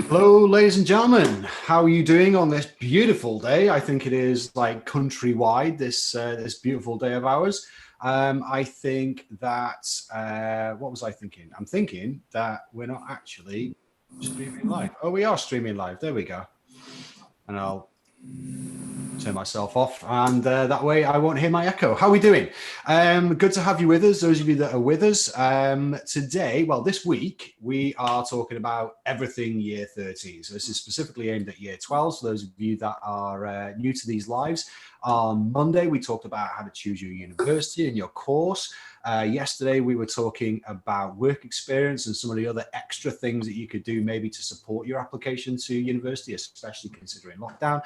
Hello, ladies and gentlemen. How are you doing on this beautiful day? I think it is like countrywide, this beautiful day of ours. I think that, what was I thinking? I'm thinking that we're not actually streaming live. Oh, we are streaming live. There we go. And I'll turn myself off, and that way I won't hear my echo. How are we doing? Good to have you with us, those of you that are with us. Today, well, this week, we are talking about everything year 13. So this is specifically aimed at year 12. So those of you that are new to these lives, on Monday, we talked about how to choose your university and your course. Yesterday, we were talking about work experience and some of the other extra things that you could do maybe to support your application to university, especially considering lockdown.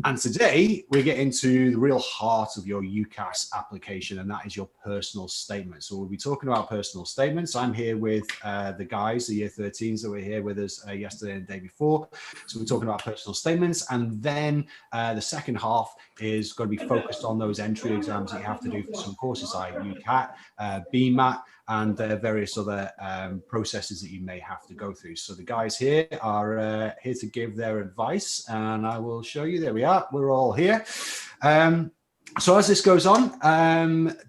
And today we're getting to the real heart of your UCAS application, and that is your personal statement. So we'll be talking about personal statements. I'm here with the guys, the year 13s that were here with us yesterday and the day before. So we're talking about personal statements, and then the second half is going to be focused on those entry exams that you have to do for some courses like UCAT, BMAT, and various other processes that you may have to go through. So the guys here are here to give their advice, and I will show you. There we are. We're all here. So as this goes on,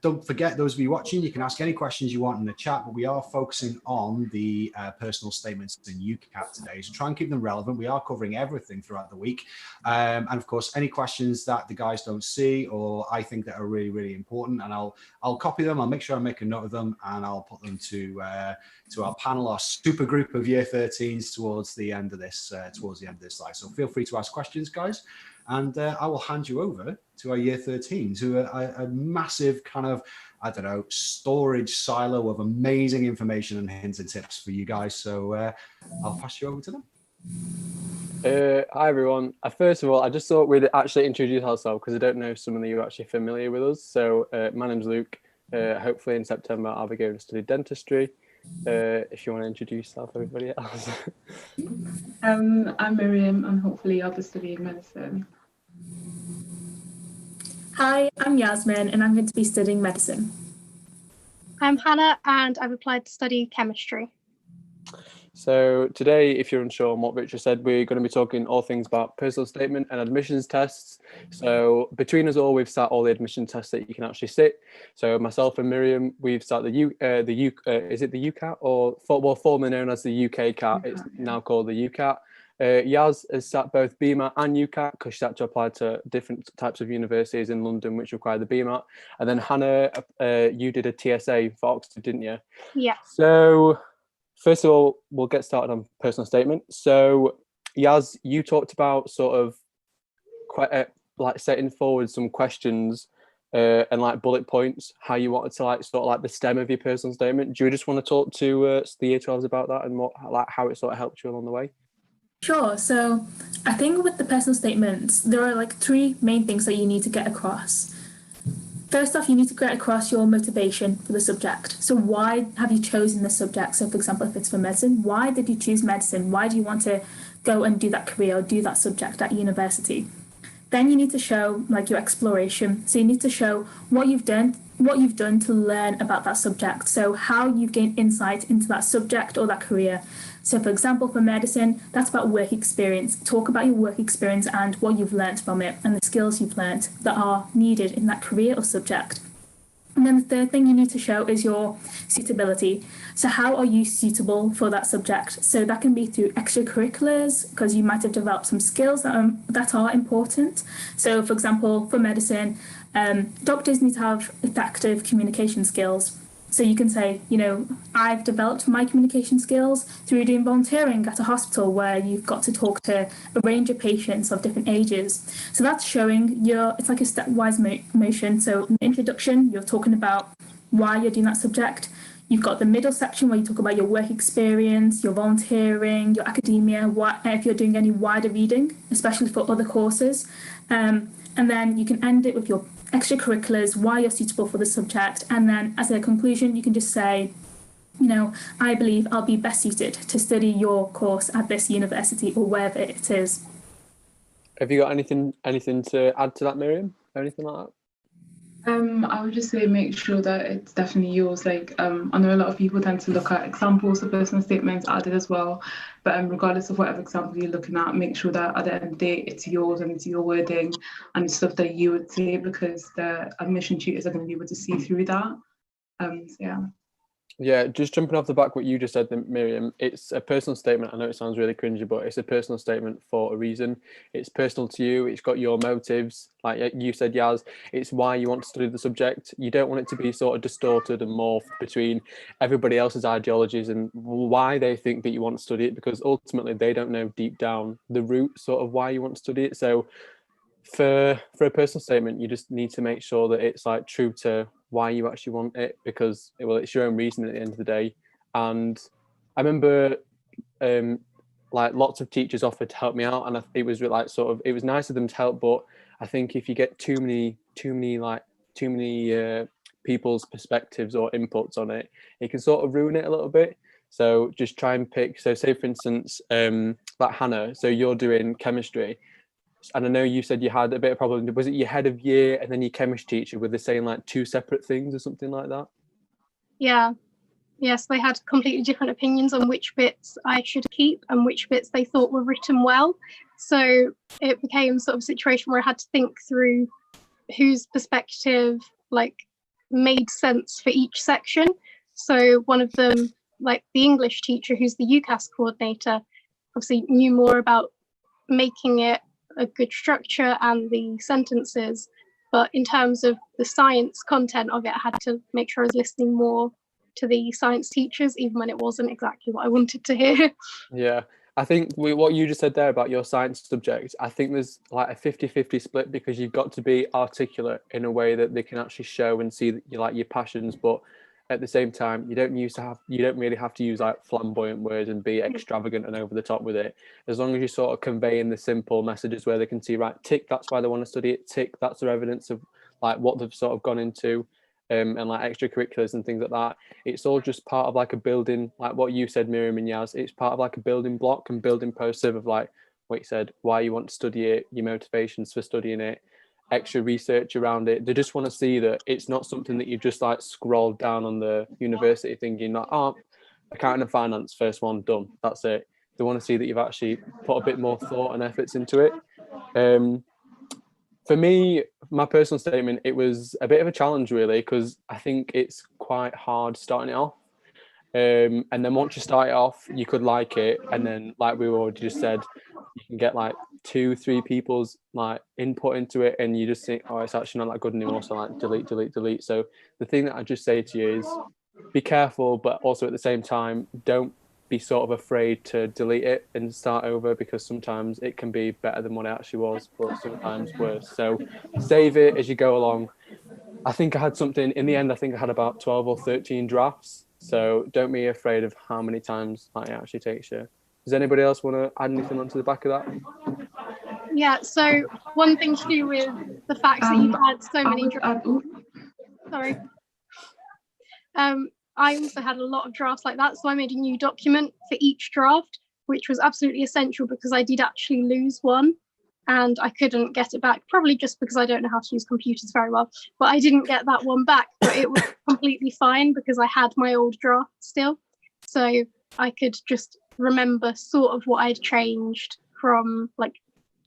don't forget, those of you watching, you can ask any questions you want in the chat, but we are focusing on the personal statements in UCAT today. So try and keep them relevant. We are covering everything throughout the week. And of course, any questions that the guys don't see or I think that are really, really important, and I'll copy them. I'll make sure I make a note of them, and I'll put them to our panel, our super group of year 13s towards the end of this slide. So feel free to ask questions, guys. And I will hand you over to our year 13s, who are a massive kind of, I don't know, storage silo of amazing information and hints and tips for you guys. So I'll pass you over to them. Hi, everyone. First of all, I just thought we'd actually introduce ourselves because I don't know if some of you are actually familiar with us. So my name's Luke. Hopefully in September, I'll be going to study dentistry. If you want to introduce yourself, everybody else. I'm Miriam, and hopefully I'll be studying medicine. Hi, I'm Yasmin, and I'm going to be studying medicine. I'm Hannah, and I've applied to study chemistry. So today, if you're unsure on what Richard said, we're going to be talking all things about personal statement and admissions tests. So between us all, we've sat all the admission tests that you can actually sit. So myself and Miriam, we've sat is it the UCAT, or formerly known as the UK CAT? It's now called the UCAT. Yaz has sat both BMAT and UCAT because she's had to apply to different types of universities in London which require the BMAT. And then Hannah, you did a TSA for Oxford, didn't you? Yeah. So first of all, we'll get started on personal statement. So Yaz, you talked about sort of quite like setting forward some questions and like bullet points, how you wanted to like sort of like the stem of your personal statement. Do you just want to talk to the year 12s about that and what, like how it sort of helped you along the way? Sure. So I think with the personal statements, there are like three main things that you need to get across. First off, you need to get across your motivation for the subject. So why have you chosen the subject? So for example, if it's for medicine, why did you choose medicine? Why do you want to go and do that career or do that subject at university? Then you need to show like your exploration. So you need to show what you've done to learn about that subject. So how you've gained insight into that subject or that career. So for example, for medicine, that's about work experience. Talk about your work experience and what you've learned from it and the skills you've learned that are needed in that career or subject. And then the third thing you need to show is your suitability. So how are you suitable for that subject? So that can be through extracurriculars, because you might have developed some skills that are important. So for example, for medicine, doctors need to have effective communication skills. So you can say, you know, I've developed my communication skills through doing volunteering at a hospital where you've got to talk to a range of patients of different ages. So that's showing it's like a stepwise motion. So in the introduction, you're talking about why you're doing that subject. You've got the middle section where you talk about your work experience, your volunteering, your academia, if you're doing any wider reading, especially for other courses. And then you can end it with your extracurriculars, why you're suitable for the subject. And then as a conclusion, you can just say, you know, I believe I'll be best suited to study your course at this university or wherever it is. Have you got anything to add to that, Miriam? Anything like that? I would just say make sure that it's definitely yours. Like, I know a lot of people tend to look at examples of personal statements. I did as well. But regardless of whatever example you're looking at, make sure that at the end of the day, it's yours and it's your wording and it's stuff that you would say, because the admission tutors are going to be able to see through that. So yeah. Yeah, just jumping off the back what you just said, Miriam, it's a personal statement. I know it sounds really cringy, but it's a personal statement for a reason. It's personal to you. It's got your motives. Like you said, Yaz, it's why you want to study the subject. You don't want it to be sort of distorted and morphed between everybody else's ideologies and why they think that you want to study it, because ultimately they don't know deep down the root sort of why you want to study it. So for a personal statement, you just need to make sure that it's like true to why you actually want it, because it's your own reason at the end of the day. And I remember like lots of teachers offered to help me out, and it was like sort of, it was nice of them to help, but I think if you get too many people's perspectives or inputs on it, it can sort of ruin it a little bit. So just try and pick, so say for instance like Hannah, so you're doing chemistry, and I know you said you had a bit of problem. Was it your head of year and then your chemistry teacher, were they saying like two separate things or something like that? Yeah. Yes, they had completely different opinions on which bits I should keep and which bits they thought were written well. So it became sort of a situation where I had to think through whose perspective like made sense for each section. So one of them, like the English teacher, who's the UCAS coordinator, obviously knew more about making it a good structure and the sentences, but in terms of the science content of it, I had to make sure I was listening more to the science teachers, even when it wasn't exactly what I wanted to hear. Yeah, I think what you just said there about your science subject, I think there's like a 50-50 split, because you've got to be articulate in a way that they can actually show and see that you like your passions, but at the same time, you don't really have to use like flamboyant words and be extravagant and over the top with it. As long as you're sort of conveying the simple messages where they can see, right, tick, that's why they want to study it, tick, that's their evidence of like what they've sort of gone into, and like extracurriculars and things like that. It's all just part of like a building, like what you said, Miriam and Yaz, it's part of like a building block and building process of like what you said, why you want to study it, your motivations for studying it, extra research around it. They just want to see that it's not something that you've just like scrolled down on the university thinking like, oh, accounting and finance, first one done, that's it. They want to see that you've actually put a bit more thought and efforts into it. For me, my personal statement, it was a bit of a challenge really, because I think it's quite hard starting it off. And then once you start it off, you could like it, and then like we already just said, you can get like 2-3 people's like input into it, and you just think, oh, it's actually not that good anymore, so like delete. So the thing that I just say to you is be careful, but also at the same time, don't be sort of afraid to delete it and start over, because sometimes it can be better than what it actually was, but sometimes worse. So save it as you go along. I think I had something in the end. I think I had about 12 or 13 drafts. So don't be afraid of how many times it actually takes you. Does anybody else want to add anything onto the back of that? Yeah, so one thing to do with the fact that you've had so many drafts. Sorry. I also had a lot of drafts like that, so I made a new document for each draft, which was absolutely essential because I did actually lose one and I couldn't get it back, probably just because I don't know how to use computers very well, but I didn't get that one back, but it was completely fine because I had my old draft still, so I could just remember sort of what I'd changed from like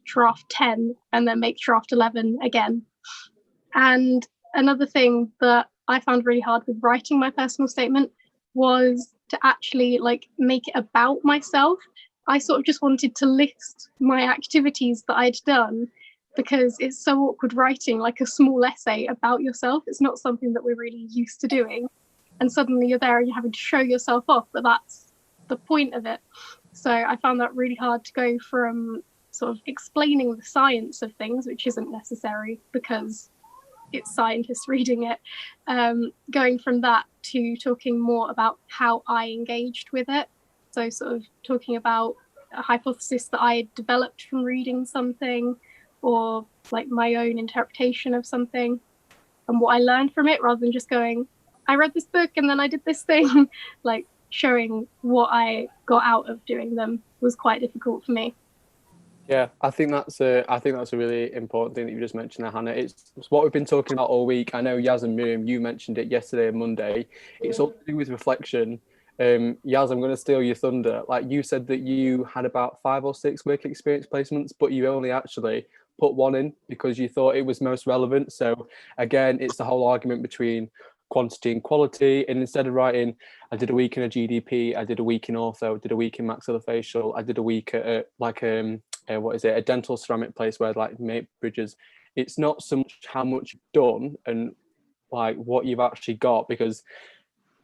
draft 10 and then make draft 11 again. And another thing that I found really hard with writing my personal statement was to actually like make it about myself. I sort of just wanted to list my activities that I'd done because it's so awkward writing like a small essay about yourself. It's not something that we're really used to doing. And suddenly you're there and you're having to show yourself off, but that's the point of it. So I found that really hard to go from sort of explaining the science of things, which isn't necessary because it's scientists reading it, going from that to talking more about how I engaged with it. So sort of talking about a hypothesis that I developed from reading something or like my own interpretation of something and what I learned from it, rather than just going, I read this book and then I did this thing. Like showing what I got out of doing them was quite difficult for me. Yeah, I think that's a really important thing that you just mentioned there, Hannah. It's what we've been talking about all week. I know Yaz and Miriam, you mentioned it yesterday and Monday. It's all to do with reflection. Yaz, I'm going to steal your thunder. Like you said that you had about 5 or 6 work experience placements, but you only actually put one in because you thought it was most relevant. So again, it's the whole argument between quantity and quality. And instead of writing, I did a week in a GDP, I did a week in ortho, I did a week in maxillofacial, I did a week at what is it, a dental ceramic place where like make bridges. It's not so much how much you've done and like what you've actually got, because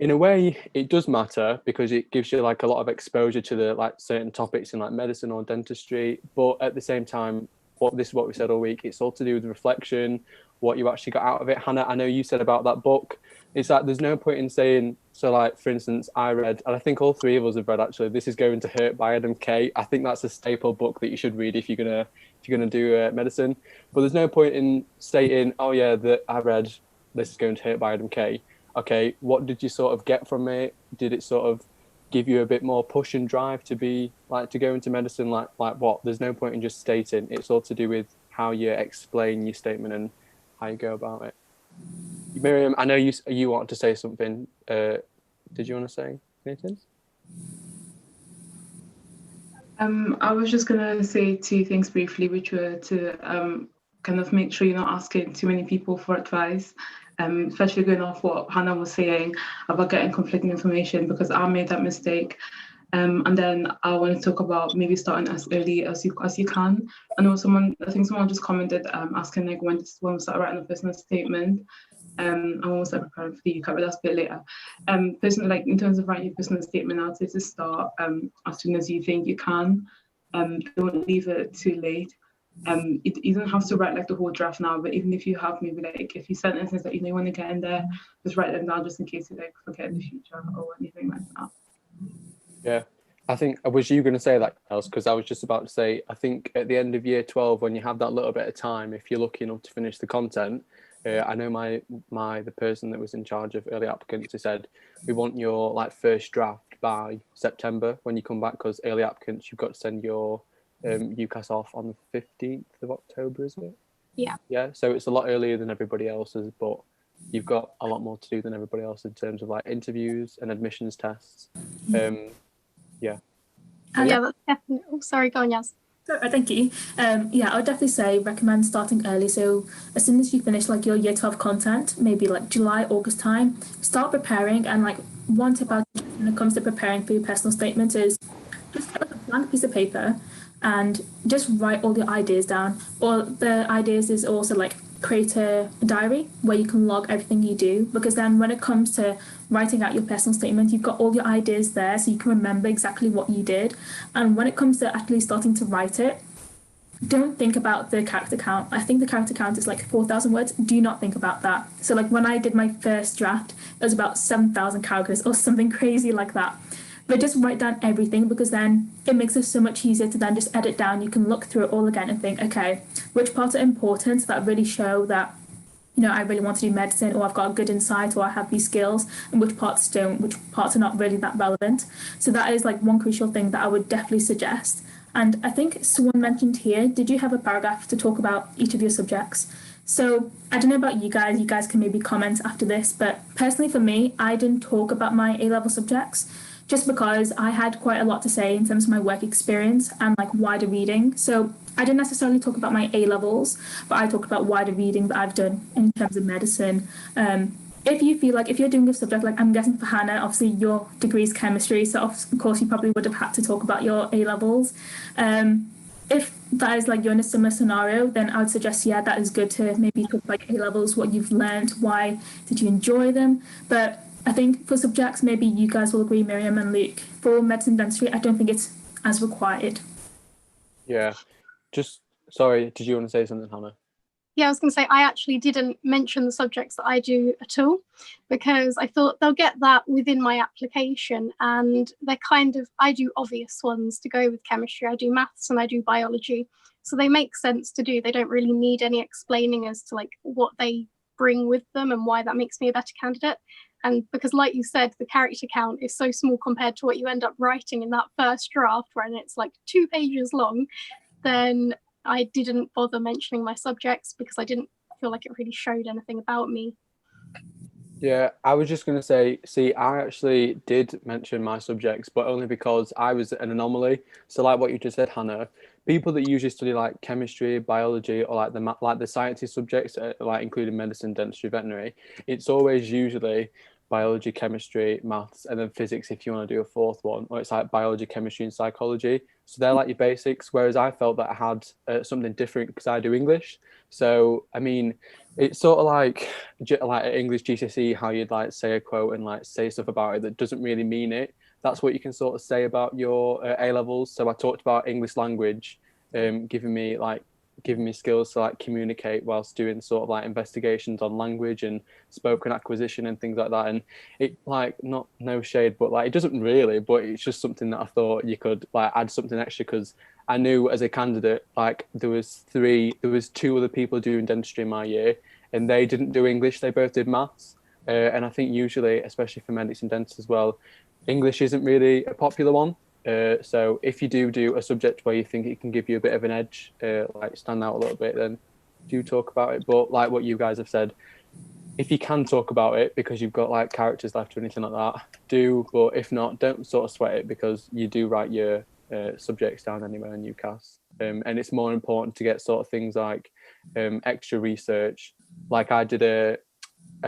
in a way it does matter because it gives you like a lot of exposure to the like certain topics in like medicine or dentistry. But at the same time, this is what we said all week, it's all to do with reflection, what you actually got out of it. Hannah, I know you said about that book, it's like there's no point in saying, so like for instance, I read, and I think all 3 of us have read actually, This Is Going to Hurt by Adam Kay. I think that's a staple book that you should read if you're gonna do medicine. But there's no point in stating, oh yeah, that I read This Is Going to Hurt by Adam Kay. Okay, what did you sort of get from it? Did it sort of give you a bit more push and drive to be like to go into medicine? Like what? There's no point in just stating. It's all to do with how you explain your statement and how you go about it. Miriam, I know you wanted to say something. Did you want to say anything? I was just gonna say 2 things briefly, which were to kind of make sure you're not asking too many people for advice, especially going off what Hannah was saying about getting conflicting information, because I made that mistake. And then I want to talk about maybe starting as early as you can. I know I think someone just commented asking like when we start writing a business statement. I'm almost like preparing for the UCAT, but that's a bit later. Personally, like in terms of writing your business statement, I'd say to start as soon as you think you can. Don't leave it too late. You don't have to write like the whole draft now, but even if you have maybe like a few sentences that you want to get in there, just write them down just in case you like forget in the future or anything like that. Yeah, I think, was you going to say that, else? Because I was just about to say, I think at the end of year 12, when you have that little bit of time, if you're lucky enough to finish the content, I know the person that was in charge of early applicants, he said, we want your like first draft by September when you come back, because early applicants, you've got to send your UCAS off on the 15th of October, isn't it? Yeah. Yeah, so it's a lot earlier than everybody else's, but you've got a lot more to do than everybody else in terms of like interviews and admissions tests. Yeah. Yeah, that's definitely. Oh, sorry, go on, Yaz. Thank you. Yeah, I would definitely say recommend starting early. So as soon as you finish like your year 12 content, maybe like July, August time, start preparing. And like one tip when it comes to preparing for your personal statement is just get like a blank piece of paper and just write all your ideas down. Or the ideas is also like create a diary where you can log everything you do, because then when it comes to writing out your personal statement, you've got all your ideas there so you can remember exactly what you did. And when it comes to actually starting to write it, don't think about the character count. I think the character count is like 4,000 words. Do not think about that. So like when I did my first draft, it was about 7,000 characters or something crazy like that. But just write down everything, because then it makes it so much easier to then just edit down. You can look through it all again and think, okay, which parts are important that really show that, you know, I really want to do medicine, or I've got a good insight, or I have these skills, and which parts don't, which parts are not really that relevant. So that is like one crucial thing that I would definitely suggest. And I think someone mentioned here, did you have a paragraph to talk about each of your subjects? So I don't know about you guys can maybe comment after this, but personally for me, I didn't talk about my A-level subjects, just because I had quite a lot to say in terms of my work experience and like wider reading. So I didn't necessarily talk about my A-levels, but I talked about wider reading that I've done in terms of medicine. If you feel like if you're doing a subject, like I'm guessing for Hannah, obviously your degree is chemistry, so of course you probably would have had to talk about your A-levels. If that is like you're in a similar scenario, then I would suggest, yeah, that is good to maybe talk about A-levels, what you've learned, why did you enjoy them. But I think for subjects, maybe you guys will agree, Miriam and Luke, for medicine dentistry, I don't think it's as required. Yeah. Just, sorry, did you want to say something, Hannah? Yeah, I was going to say, I actually didn't mention the subjects that I do at all, because I thought they'll get that within my application, and they're kind of, I do obvious ones to go with chemistry. I do maths and I do biology, so they make sense to do. They don't really need any explaining as to like what they bring with them and why that makes me a better candidate. And because like you said, the character count is so small compared to what you end up writing in that first draft, when it's like 2 pages long. then I didn't bother mentioning my subjects because I didn't feel like it really showed anything about me. Yeah, I was just going to say, see, I actually did mention my subjects, but only because I was an anomaly. So like what you just said, Hannah, people that usually study like chemistry, biology, or like the sciencey subjects, like including medicine, dentistry, veterinary, it's always usually biology, chemistry, maths, and then physics if you want to do a fourth one, or it's like biology, chemistry, and psychology. So they're like your basics, whereas I felt that I had something different because I do English. So, I mean, it's sort of like at English GCSE, how you'd like say a quote and like say stuff about it that doesn't really mean it. That's what you can sort of say about your A levels. So I talked about English language, giving me skills to like communicate whilst doing sort of like investigations on language and spoken acquisition and things like that. And it like no shade, but like it doesn't really, but it's just something that I thought you could like add something extra because I knew as a candidate, like there was two other people doing dentistry in my year and they didn't do English, they both did maths. And I think usually, especially for medics and dentists as well, English isn't really a popular one. So if you do a subject where you think it can give you a bit of an edge, like stand out a little bit, then do talk about it. But like what you guys have said, if you can talk about it because you've got like characters left or anything like that, do. But if not, don't sort of sweat it because you do write your subjects down anyway in UCAS. And it's more important to get sort of things like extra research. Like I did a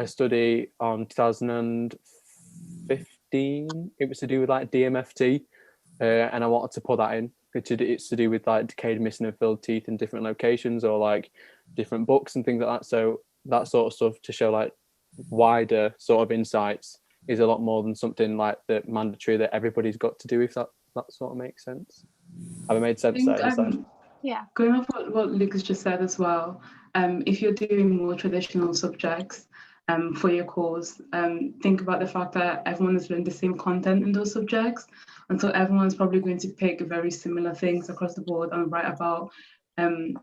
study on 2015. It was to do with like DMFT. And I wanted to put that in. It's to do with like decayed, missing and filled teeth in different locations or like different books and things like that. So that sort of stuff to show like wider sort of insights is a lot more than something like the mandatory that everybody's got to do, if that sort of makes sense. Have I made sense there? Yeah. Going off what Lucas just said as well, if you're doing more traditional subjects for your course, think about the fact that everyone has learned the same content in those subjects. And so everyone's probably going to pick very similar things across the board and write about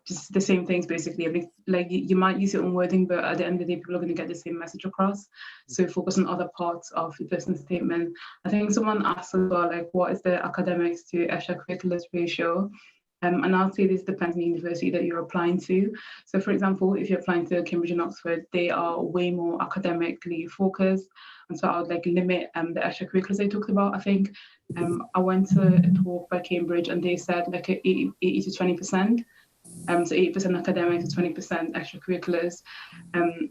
just the same things basically. I mean, like you might use your own wording, but at the end of the day, people are going to get the same message across. So focus on other parts of the personal statement. I think someone asked as well, like, what is the academics to extracurriculars ratio? And I'll say this depends on the university that you're applying to. So for example, if you're applying to Cambridge and Oxford, they are way more academically focused. And so I would like limit the extracurriculars I talked about. I think I went to a talk by Cambridge and they said like 80 to 20%. So 80% academics, 20% extracurriculars.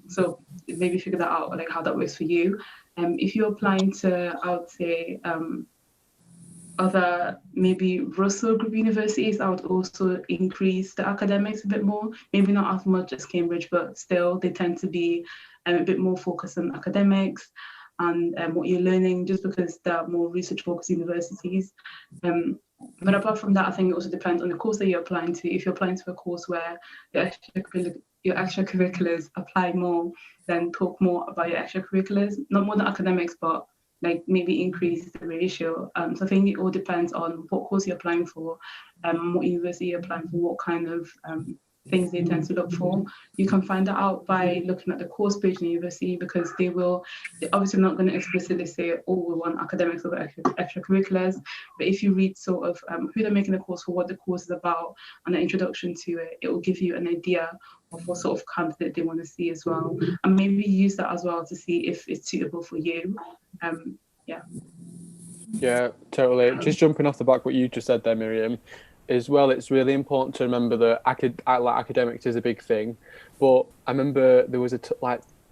So maybe figure that out, like how that works for you. If you're applying to, I would say, other maybe Russell Group universities, I would also increase the academics a bit more. Maybe not as much as Cambridge, but still they tend to be a bit more focused on academics and what you're learning, just because they're more research-focused universities. But apart from that, I think it also depends on the course that you're applying to. If you're applying to a course where your extracurriculars apply more, then talk more about your extracurriculars, not more than academics, but like maybe increase the ratio. So I think it all depends on what course you're applying for, what university you're applying for, what kind of things they tend to look for. You can find that out by looking at the course page in the university, because they're obviously not going to explicitly say, oh, we want academics over extracurriculars. But if you read sort of who they're making the course for, what the course is about, and the introduction to it, it will give you an idea of what sort of candidate they want to see as well. And maybe use that as well to see if it's suitable for you. Yeah, totally. Just jumping off the back what you just said there, Miriam, as well, it's really important to remember that academics is a big thing. But I remember there was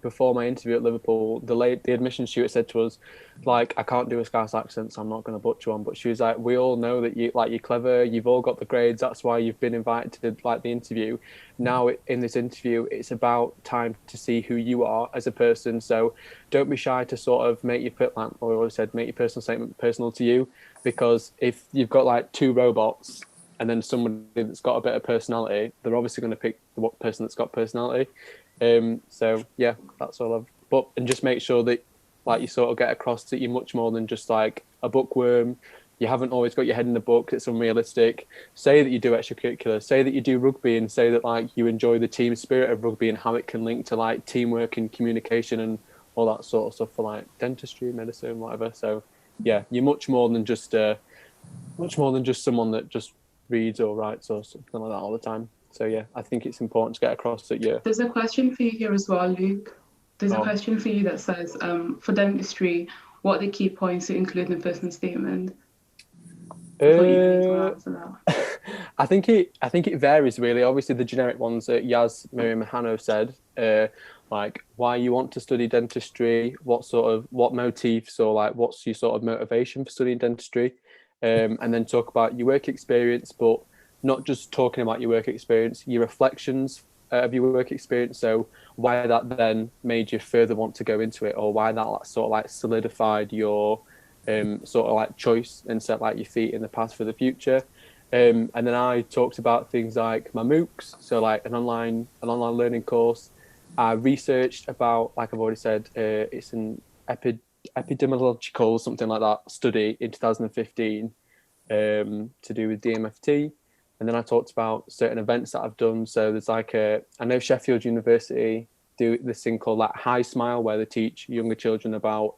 before my interview at Liverpool, the admissions tutor said to us, like, I can't do a Scouse accent, so I'm not going to butcher one. But she was like, we all know that you're clever, you've all got the grades, that's why you've been invited to the interview. Now in this interview, it's about time to see who you are as a person. So don't be shy to sort of make your personal statement personal to you, because if you've got like two robots and then somebody that's got a bit of personality, they're obviously going to pick the person that's got personality. So yeah, that's all and just make sure that like you sort of get across that you're much more than just like a bookworm. You haven't always got your head in the book. It's unrealistic. Say that you do extracurricular, say that you do rugby, and say that like you enjoy the team spirit of rugby and how it can link to like teamwork and communication and all that sort of stuff for like dentistry, medicine, whatever. So yeah, you're much more than just someone that just reads or writes or something like that all the time. So yeah, I think it's important to get across that There's a question for you here as well, Luke. There's a question for you that says, for dentistry, what are the key points to include in the personal statement? I thought you need to answer that. I think it varies really. Obviously, the generic ones that Yaz, Miriam, and Hannah have said, like why you want to study dentistry, what motifs or like what's your sort of motivation for studying dentistry, and then talk about your work experience, but not just talking about your work experience, your reflections of your work experience. So why that then made you further want to go into it, or why that sort of like solidified your sort of like choice and set like your feet in the path for the future. And then I talked about things like my MOOCs, so like an online learning course. I researched about, like I've already said, it's an epidemiological something like that study in 2015 to do with DMFT. And then I talked about certain events that I've done. So there's like I know Sheffield University do this thing called like High Smile, where they teach younger children about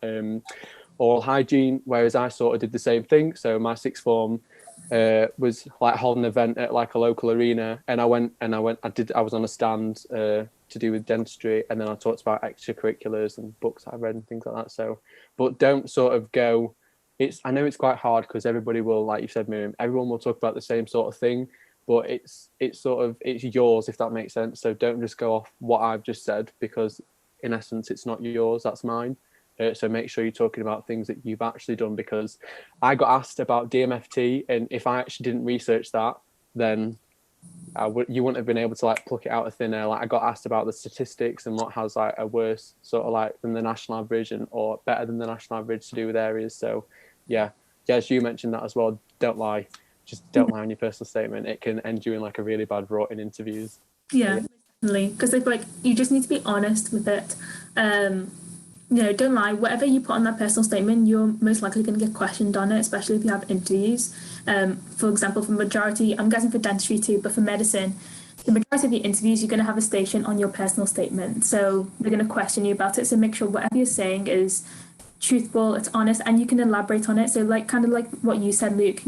oral hygiene, whereas I sort of did the same thing. So my sixth form was like holding an event at like a local arena, and I was on a stand to do with dentistry, and then I talked about extracurriculars and books that I've read and things like that. So, but don't sort of go. I know it's quite hard because everybody will, like you said, Miriam, everyone will talk about the same sort of thing, but it's yours, if that makes sense. So don't just go off what I've just said, because in essence it's not yours, that's mine. So make sure you're talking about things that you've actually done, because I got asked about DMFT, and if I actually didn't research that, then you wouldn't have been able to like pluck it out of thin air. Like I got asked about the statistics and what has like a worse sort of like than the national average or better than the national average to do with areas. So yeah, as you mentioned that as well, don't lie. Just don't lie on your personal statement. It can end you in like a really bad rot in interviews. Yeah, definitely. Because like you just need to be honest with it. Don't lie. Whatever you put on that personal statement, you're most likely going to get questioned on it, especially if you have interviews. For example, for majority, I'm guessing for dentistry too, but for medicine, the majority of the interviews, you're going to have a station on your personal statement. So they're going to question you about it. So make sure whatever you're saying is truthful, it's honest, and you can elaborate on it. So like kind of like what you said, Luke,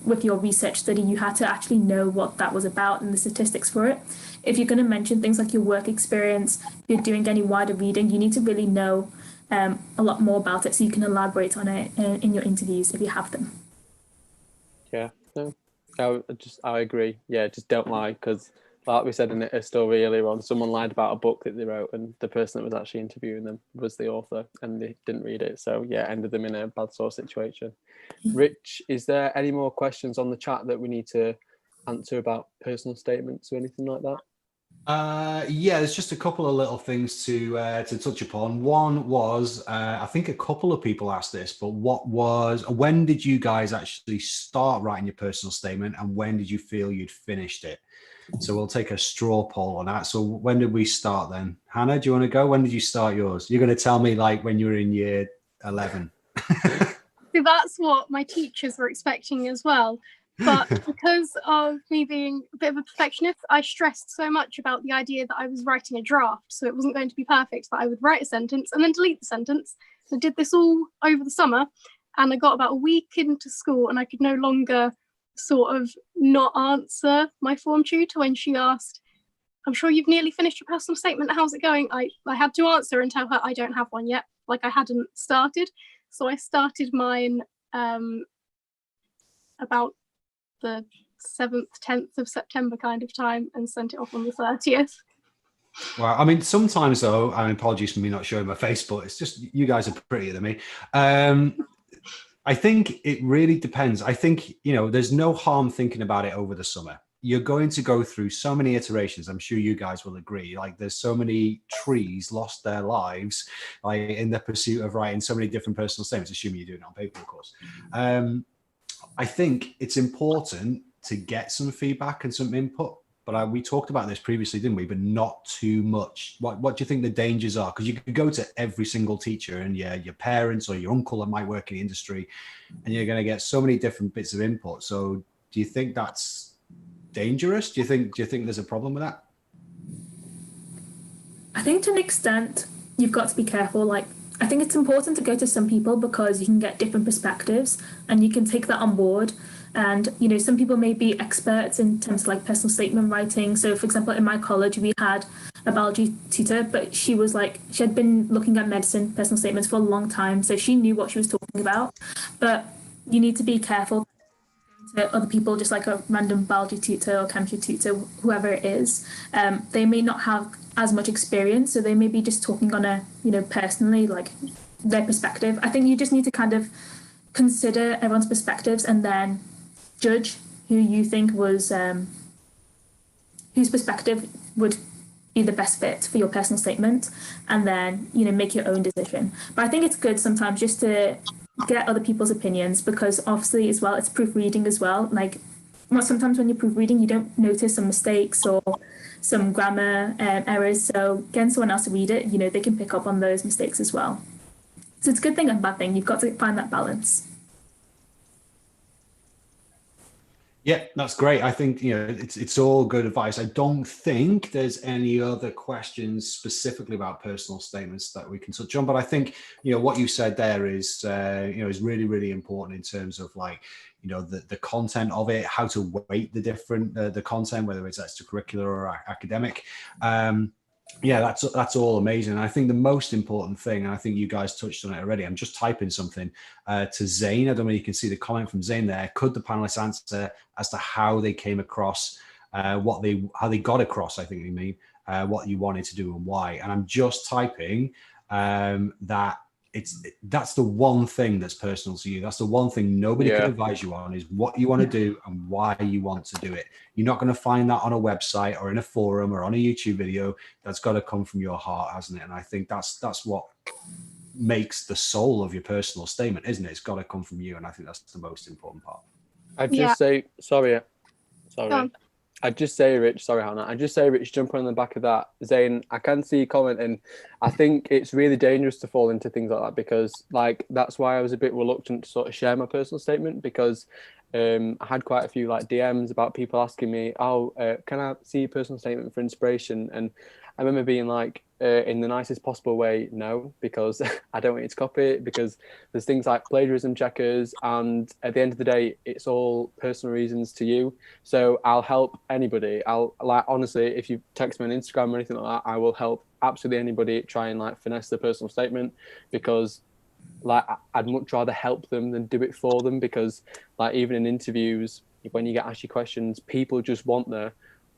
with your research study, you had to actually know what that was about and the statistics for it. If you're going to mention things like your work experience, if you're doing any wider reading, you need to really know a lot more about it so you can elaborate on it in your interviews if you have them. Yeah, no, I agree. Yeah, just don't lie, because like we said in a story earlier on, someone lied about a book that they wrote, and the person that was actually interviewing them was the author, and they didn't read it. So yeah, ended them in a bad sort of situation. Rich, is there any more questions on the chat that we need to answer about personal statements or anything like that? Yeah, there's just a couple of little things to touch upon. One was, I think a couple of people asked this, but when did you guys actually start writing your personal statement, and when did you feel you'd finished it? So we'll take a straw poll on that. So when did we start then? Hannah, do you want to go? When did you start yours? You're going to tell me like when you were in year 11. So that's what my teachers were expecting as well. But because of me being a bit of a perfectionist, I stressed so much about the idea that I was writing a draft, so it wasn't going to be perfect, that I would write a sentence and then delete the sentence. So I did this all over the summer, and I got about a week into school and I could no longer sort of not answer my form tutor when she asked, "I'm sure you've nearly finished your personal statement, how's it going?" I had to answer and tell her I don't have one yet, like I hadn't started. So I started mine about the 7th, 10th of September kind of time, and sent it off on the 30th. Well, I mean, sometimes though, I mean, apologies for me not showing my face, but it's just you guys are prettier than me. I think it really depends. I think, there's no harm thinking about it over the summer. You're going to go through so many iterations. I'm sure you guys will agree. Like there's so many trees lost their lives like in the pursuit of writing so many different personal statements, assuming you're doing it on paper, of course. I think it's important to get some feedback and some input, but we talked about this previously, didn't we? But not too much. What do you think the dangers are? Because you could go to every single teacher and your parents or your uncle that might work in the industry, and you're going to get so many different bits of input. So do you think that's dangerous? Do you think there's a problem with that? I think to an extent you've got to be careful. Like I think it's important to go to some people because you can get different perspectives and you can take that on board. And, some people may be experts in terms of like personal statement writing. So, for example, in my college, we had a biology tutor, but she had been looking at medicine personal statements for a long time. So she knew what she was talking about. But you need to be careful to other people, just like a random biology tutor or chemistry tutor, whoever it is. They may not have as much experience, so they may be just talking on a, personally, like their perspective. I think you just need to kind of consider everyone's perspectives and then judge who you think was, whose perspective would be the best fit for your personal statement, and then, make your own decision. But I think it's good sometimes just to get other people's opinions, because obviously as well, it's proofreading as well. Like sometimes when you're proofreading, you don't notice some mistakes or some grammar errors. So getting someone else to read it, they can pick up on those mistakes as well. So it's a good thing and a bad thing. You've got to find that balance. Yeah, that's great. I think, it's all good advice. I don't think there's any other questions specifically about personal statements that we can touch on, but I think, what you said there is, is really, really important in terms of like, the content of it, how to weight the different, the content, whether it's extracurricular or academic. Yeah, that's all amazing. And I think the most important thing, and I think you guys touched on it already, I'm just typing something to Zane. I don't know if you can see the comment from Zane there. Could the panelists answer as to how they came across, how they got across, I think you mean, what you wanted to do and why. And I'm just typing that that's the one thing that's personal to you. That's the one thing nobody can advise you on, is what you want to do and why you want to do it. You're not going to find that on a website or in a forum or on a YouTube video. That's got to come from your heart, hasn't it? And I think that's what makes the soul of your personal statement, isn't it? It's got to come from you, and I think that's the most important part. I'd just say, sorry. I'd just say, Rich, sorry, Hannah. I'd just say, Rich, jump on the back of that. Zane, I can see you commenting. I think it's really dangerous to fall into things like that, because like that's why I was a bit reluctant to sort of share my personal statement, because I had quite a few like DMs about people asking me, can I see your personal statement for inspiration? And I remember being like, in the nicest possible way, no, because I don't want you to copy it, because there's things like plagiarism checkers, and at the end of the day, it's all personal reasons to you. So I'll help anybody. I'll like, honestly, if you text me on Instagram or anything like that, I will help absolutely anybody try and like finesse their personal statement, because like I'd much rather help them than do it for them. Because like even in interviews, when you get asked your questions, people just want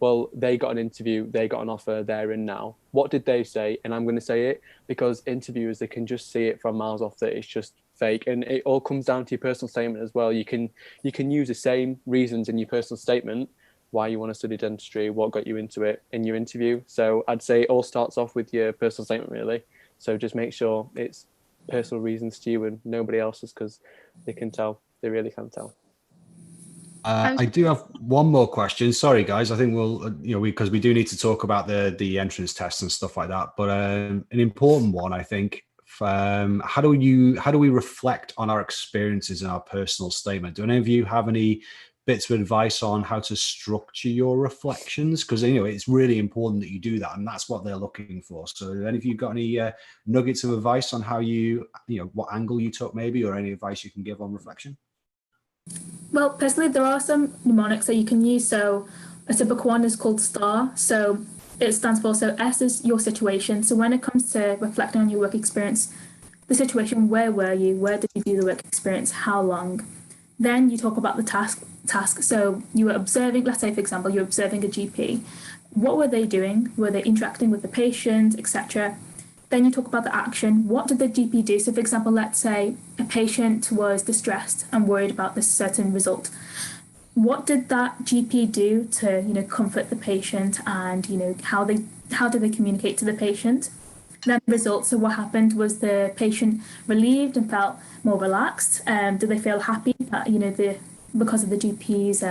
well, they got an interview, they got an offer, they're in now. What did they say? And I'm going to say it, because interviewers, they can just see it from miles off that it's just fake. And it all comes down to your personal statement as well. You can use the same reasons in your personal statement why you want to study dentistry, what got you into it, in your interview. So I'd say it all starts off with your personal statement, really. So just make sure it's personal reasons to you and nobody else's, because they can tell. They really can tell. I do have one more question. Sorry, guys. I think we'll, because we do need to talk about the entrance tests and stuff like that. But an important one, I think. How do we reflect on our experiences in our personal statement? Do any of you have any bits of advice on how to structure your reflections? Because it's really important that you do that, and that's what they're looking for. So, any of you got any nuggets of advice on how what angle you took, maybe, or any advice you can give on reflection? Well, personally, there are some mnemonics that you can use. So a typical one is called STAR. So it stands for, so S is your situation. So when it comes to reflecting on your work experience, the situation, where were you? Where did you do the work experience? How long? Then you talk about the task. So you were observing, let's say, for example, you're observing a GP. What were they doing? Were they interacting with the patient, etc.? Then you talk about the action. What did the GP do? So, for example, let's say a patient was distressed and worried about this certain result. What did that GP do to, comfort the patient, and, how did they communicate to the patient? Then the result. So what happened? Was the patient relieved and felt more relaxed? Did they feel happy that, because of the GP's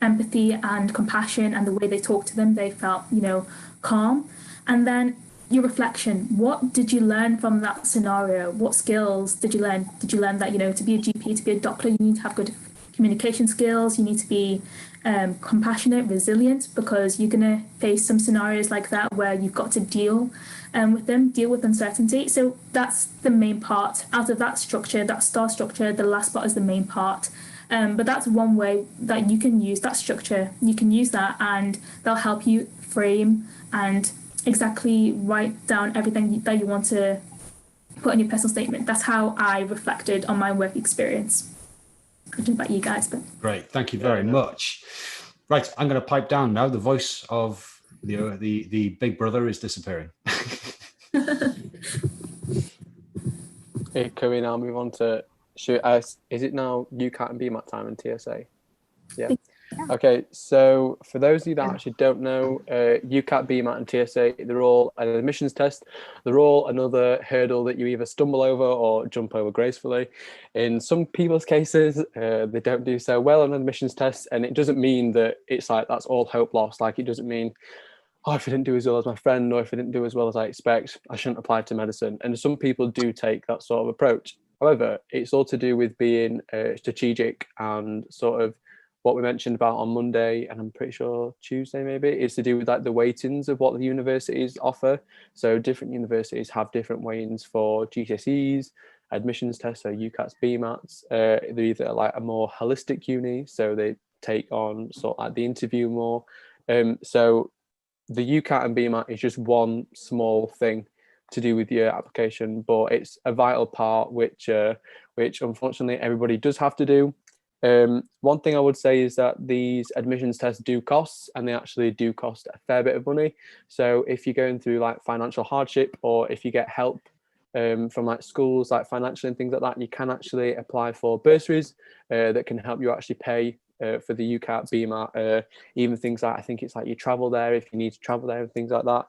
empathy and compassion and the way they talked to them, they felt, calm? And then your reflection. What did you learn from that scenario? What skills did you learn? Did you learn that, to be a GP, to be a doctor, you need to have good communication skills. You need to be compassionate, resilient, because you're going to face some scenarios like that where you've got to deal with uncertainty. So that's the main part. Out of that structure, that STAR structure, the last part is the main part. But that's one way that you can use that structure. You can use that, and they'll help you frame and exactly write down everything that you want to put in your personal statement. That's how I reflected on my work experience. I don't know about you guys, but great. Thank you very much. Right, I'm going to pipe down now. The voice of the big brother is disappearing. Hey, can we now move on to is it now UCAT and BMAT time and TSA? Yeah. Okay, so for those of you that actually don't know, UCAT, BMAT and TSA, they're all an admissions test. They're all another hurdle that you either stumble over or jump over gracefully. In some people's cases, they don't do so well on admissions tests, and it doesn't mean that it's like that's all hope lost. Like, it doesn't mean, oh, if I didn't do as well as my friend, or if I didn't do as well as I expect, I shouldn't apply to medicine. And some people do take that sort of approach. However, it's all to do with being strategic and sort of what we mentioned about on Monday, and I'm pretty sure Tuesday maybe, is to do with like the weightings of what the universities offer. So different universities have different weightings for GCSEs, admissions tests, so UCATs, BMATs. They're either like a more holistic uni, so they take on sort of like the interview more. So the UCAT and BMAT is just one small thing to do with your application, but it's a vital part which unfortunately everybody does have to do. One thing I would say is that these admissions tests do cost, and they actually do cost a fair bit of money. So if you're going through like financial hardship, or if you get help from like schools, like financially and things like that, you can actually apply for bursaries that can help you actually pay for the UCAT, BMAT, even things like, I think it's like you travel there if you need to travel there and things like that.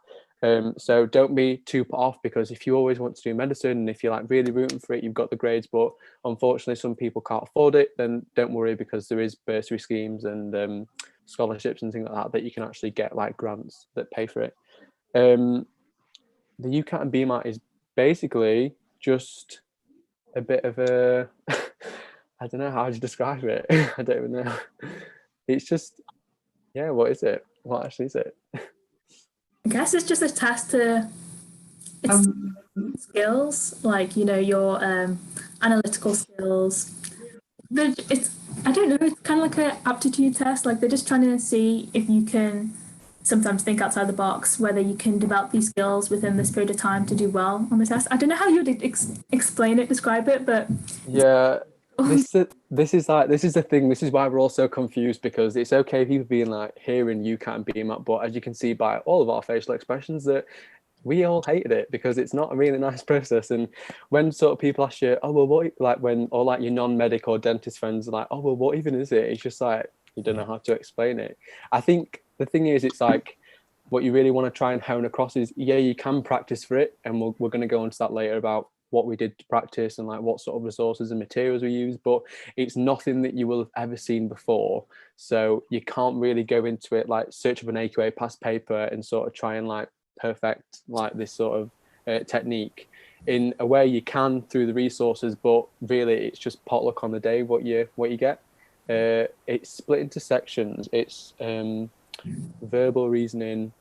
So don't be too put off, because if you always want to do medicine and if you're like really rooting for it, you've got the grades, but unfortunately some people can't afford it, then don't worry, because there is bursary schemes and scholarships and things like that you can actually get, like grants that pay for it. The UCAT and BMAT is basically just a bit of a I don't know how to describe it. I don't even know. It's just, yeah, what is it? What actually is it? I guess it's just a test to skills, like, you know, your analytical skills. I don't know, it's kind of like an aptitude test. Like, they're just trying to see if you can sometimes think outside the box, whether you can develop these skills within this period of time to do well on the test. I don't know how you would explain it, describe it, but yeah. This is the thing. This is why we're all so confused, because it's okay people being like hearing UCAT and BMAT, but as you can see by all of our facial expressions, that we all hated it, because it's not a really nice process. And when sort of people ask you, oh well, what, like when, or like your non-medic or dentist friends are like, oh well, what even is it? It's just like, you don't know how to explain it. I think the thing is, it's like, what you really want to try and hone across is, yeah, you can practice for it, and we're going to go into that later about what we did to practice and like what sort of resources and materials we use, but it's nothing that you will have ever seen before. So you can't really go into it like search up an AQA past paper and sort of try and like perfect like this sort of technique. In a way you can through the resources, but really it's just potluck on the day what you get. It's split into sections. It's verbal reasoning,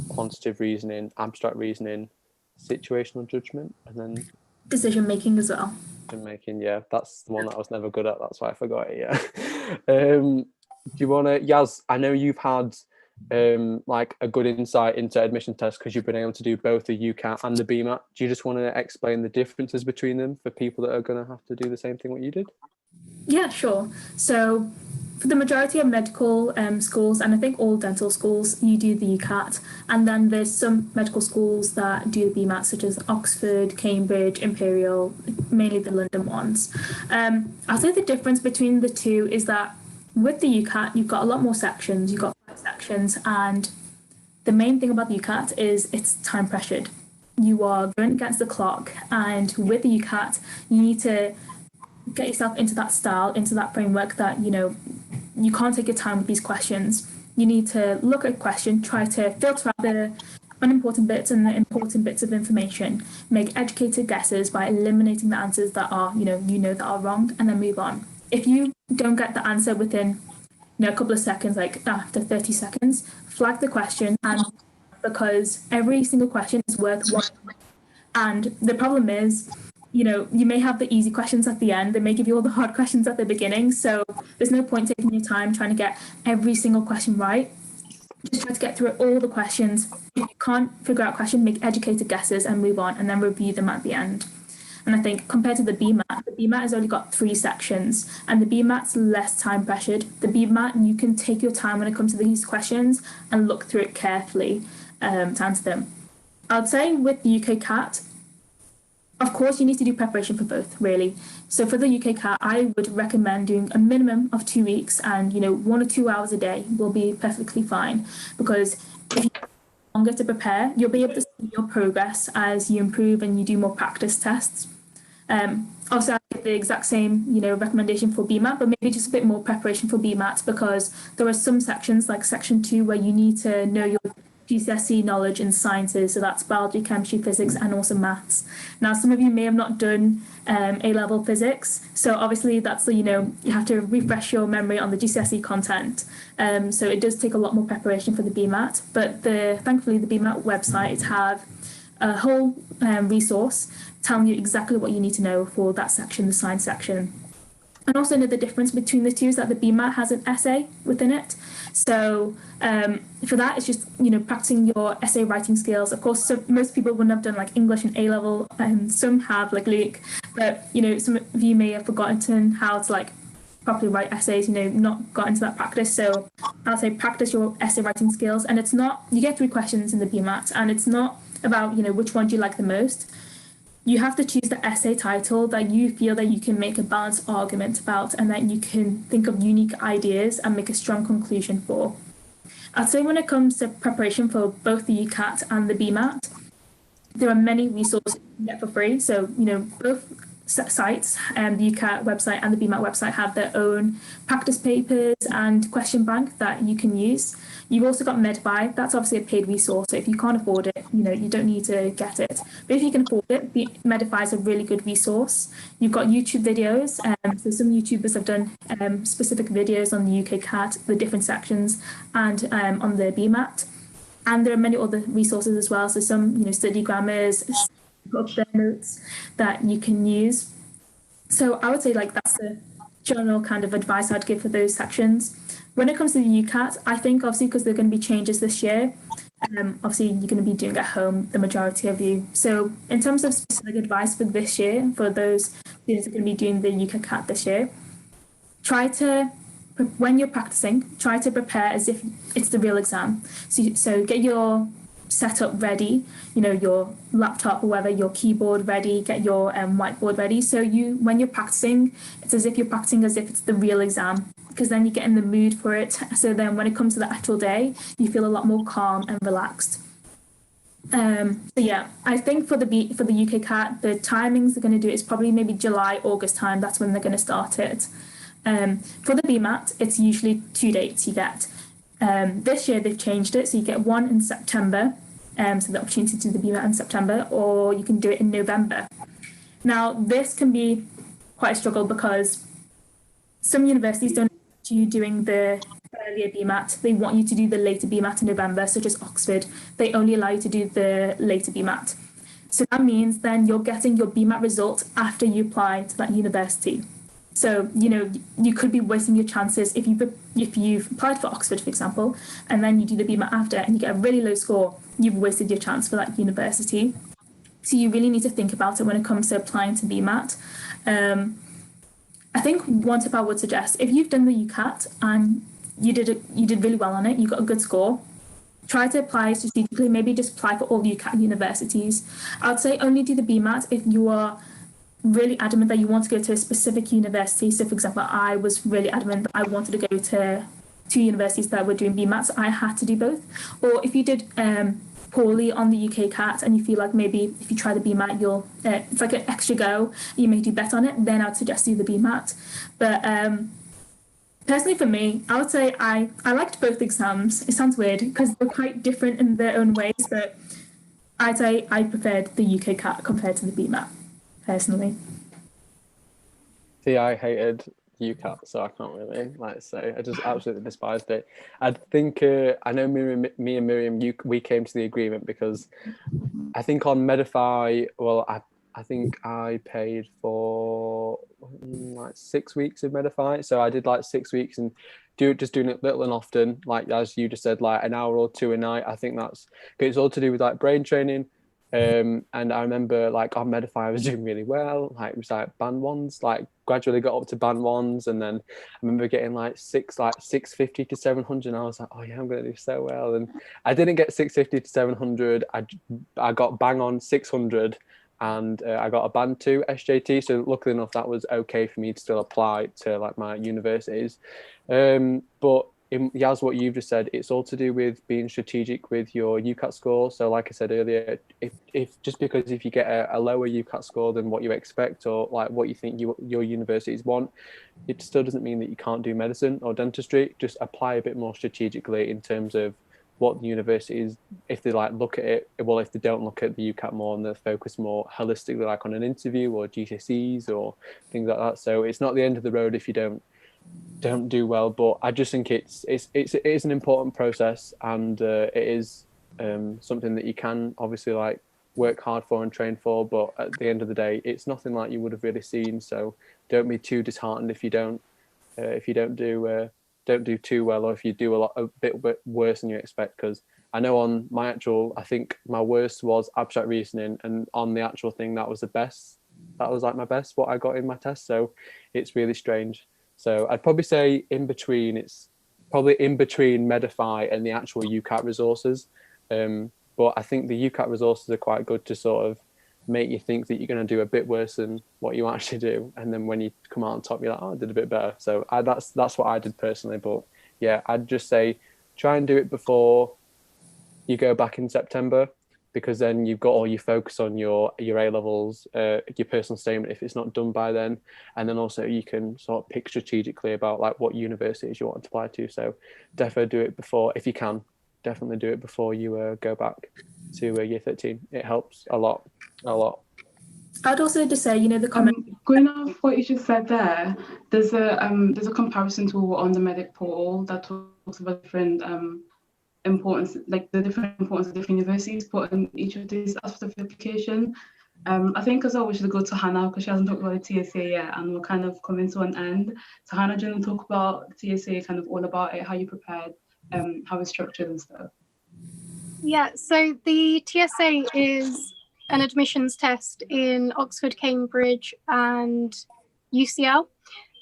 quantitative reasoning, abstract reasoning, situational judgment, and then decision making as well. Decision making, yeah, that's the one that I was never good at. That's why I forgot it. Yeah. Do you want to, Yaz? I know you've had like a good insight into admission tests because you've been able to do both the UCAT and the BMAT. Do you just want to explain the differences between them for people that are going to have to do the same thing what you did? Yeah, sure. So for the majority of medical schools, and I think all dental schools, you do the UCAT, and then there's some medical schools that do the BMAT, such as Oxford, Cambridge, Imperial, mainly the London ones. I'll say the difference between the two is that with the UCAT, you've got a lot more sections. You've got 5 sections, and the main thing about the UCAT is it's time pressured. You are going against the clock, and with the UCAT, you need to get yourself into that style, into that framework that, you know, you can't take your time with these questions. You need to look at a question, try to filter out the unimportant bits and the important bits of information, make educated guesses by eliminating the answers that are, you know that are wrong, and then move on. If you don't get the answer within, a couple of seconds, like after 30 seconds, flag the question, and because every single question is worth one. And the problem is, you may have the easy questions at the end. They may give you all the hard questions at the beginning. So there's no point taking your time trying to get every single question right. Just try to get through all the questions. If you can't figure out a question, make educated guesses and move on, and then review them at the end. And I think compared to the BMAT has only got 3 sections, and the BMAT's less time pressured. The BMAT, you can take your time when it comes to these questions and look through it carefully to answer them. I'd say with the UCAT, of course, you need to do preparation for both, really. So for the UCAT, I would recommend doing a minimum of 2 weeks, and 1 or 2 hours a day will be perfectly fine, because if you have longer to prepare, you'll be able to see your progress as you improve and you do more practice tests. Also, I get the exact same, recommendation for BMAT, but maybe just a bit more preparation for BMAT, because there are some sections like section 2 where you need to know your GCSE knowledge in sciences, so that's biology, chemistry, physics, and also maths. Now, some of you may have not done A-level physics, so obviously that's you have to refresh your memory on the GCSE content. So it does take a lot more preparation for the BMAT, but thankfully the BMAT website have a whole resource telling you exactly what you need to know for that section, the science section. And also another difference between the two is that the BMAT has an essay within it. So for that, it's just, practicing your essay writing skills. Of course, most people wouldn't have done like English and A-level, and some have, like Luke, but, some of you may have forgotten how to like properly write essays, not got into that practice. So I'll say practice your essay writing skills. And it's not, you get 3 questions in the BMAT, and it's not about, which one do you like the most. You have to choose the essay title that you feel that you can make a balanced argument about, and that you can think of unique ideas and make a strong conclusion for. I'd say when it comes to preparation for both the UCAT and the BMAT, there are many resources you can get for free. So, both sites, the UCAT website and the BMAT website, have their own practice papers and question bank that you can use. You've also got Medbuy. That's obviously a paid resource, so if you can't afford it, you don't need to get it. But if you can afford it, Medify is a really good resource. You've got YouTube videos, so some YouTubers have done specific videos on the UCAT, the different sections, and on the BMAT. And there are many other resources as well, so some study grammars, put up their notes that you can use. So I would say that's the general kind of advice I'd give for those sections. When it comes to the UCAT, I think obviously because there are going to be changes this year, obviously you're going to be doing at home, the majority of you. So in terms of specific advice for this year, for those students who are going to be doing the UCAT this year, when you're practicing, try to prepare as if it's the real exam. So get your setup ready, your laptop or whatever, your keyboard ready, get your whiteboard ready. So when you're practicing, it's as if you're practicing as if it's the real exam, because then you get in the mood for it. So then when it comes to the actual day, you feel a lot more calm and relaxed. So yeah, I think for the UCAT, the timings they're going to do is probably maybe July, August time. That's when they're going to start it. For the BMAT, it's usually 2 dates you get. This year they've changed it, so you get one in September, so the opportunity to do the BMAT in September, or you can do it in November. Now, this can be quite a struggle because some universities don't want you doing the earlier BMAT. They want you to do the later BMAT in November, such as Oxford. They only allow you to do the later BMAT. So that means then you're getting your BMAT result after you apply to that university. So, you could be wasting your chances if you've applied for Oxford, for example, and then you do the BMAT after and you get a really low score, you've wasted your chance for that university. So you really need to think about it when it comes to applying to BMAT. I think one tip I would suggest, if you've done the UCAT and you did really well on it, you got a good score, try to apply strategically, maybe just apply for all the UCAT universities. I would say only do the BMAT if you are really adamant that you want to go to a specific university. So for example, I was really adamant that I wanted to go to 2 universities that were doing BMAT, so I had to do both. Or if you did poorly on the UCAT and you feel like maybe if you try the BMAT you'll it's like an extra go, you may do better on it, then I'd suggest do the BMAT. But personally for me, I would say I liked both exams. It sounds weird because they're quite different in their own ways, but I'd say I preferred the UCAT compared to the BMAT. Personally. See, I hated UCAT, so I can't really say. I just absolutely despised it. I think I know me and Miriam, we came to the agreement because I think on Medify, well, I think I paid for like 6 weeks of Medify. So I did like 6 weeks and just doing it little and often, like as you just said, like an hour or two a night. I think that's because it's all to do with like brain training. And I remember like on Medify I was doing really well. Like it was like band ones, like gradually got up to band ones, and then I remember getting like 650 to 700, and I was like, oh yeah, I'm gonna do so well. And I didn't get 650 to 700. I got bang on 600, and I got a band 2 SJT. So luckily enough, that was okay for me to still apply to like my universities. But Yaz, what you've just said, it's all to do with being strategic with your UCAT score. So like I said earlier, if just because if you get a lower UCAT score than what you expect, or like what you think your universities want, it still doesn't mean that you can't do medicine or dentistry. Just apply a bit more strategically in terms of what the universities, if they like look at it, well, if they don't look at the UCAT more and they focus more holistically, like on an interview or GCSEs or things like that. So it's not the end of the road if you don't do well, but I just think it is an important process, and it is something that you can obviously like work hard for and train for, but at the end of the day it's nothing like you would have really seen. So don't be too disheartened if you don't do too well, or if you do a bit worse than you expect, because I know on my actual, I think my worst was abstract reasoning, and on the actual thing that was the best, that was like my best what I got in my test. So it's really strange. So I'd probably say it's probably in between Medify and the actual UCAT resources. But I think the UCAT resources are quite good to sort of make you think that you're going to do a bit worse than what you actually do. And then when you come out on top, you're like, oh, I did a bit better. So that's what I did personally. But yeah, I'd just say try and do it before you go back in September, because then you've got all your focus on your A-levels, your personal statement if it's not done by then. And then also you can sort of pick strategically about like what universities you want to apply to. So definitely do it before, if you can, definitely do it before you go back to year 13. It helps a lot. I'd also just say, the comment. Going off what you just said there, there's a comparison tool on the Medic portal that talks about different importance, like the different importance of different universities put in each of these aspects of the application. I think as well we should go to Hannah, because she hasn't talked about the TSA yet, and we're kind of coming to an end. So Hannah, do you want to talk about the TSA, kind of all about it, how you prepared, how it's structured and stuff? Yeah, so the TSA is an admissions test in Oxford, Cambridge and UCL,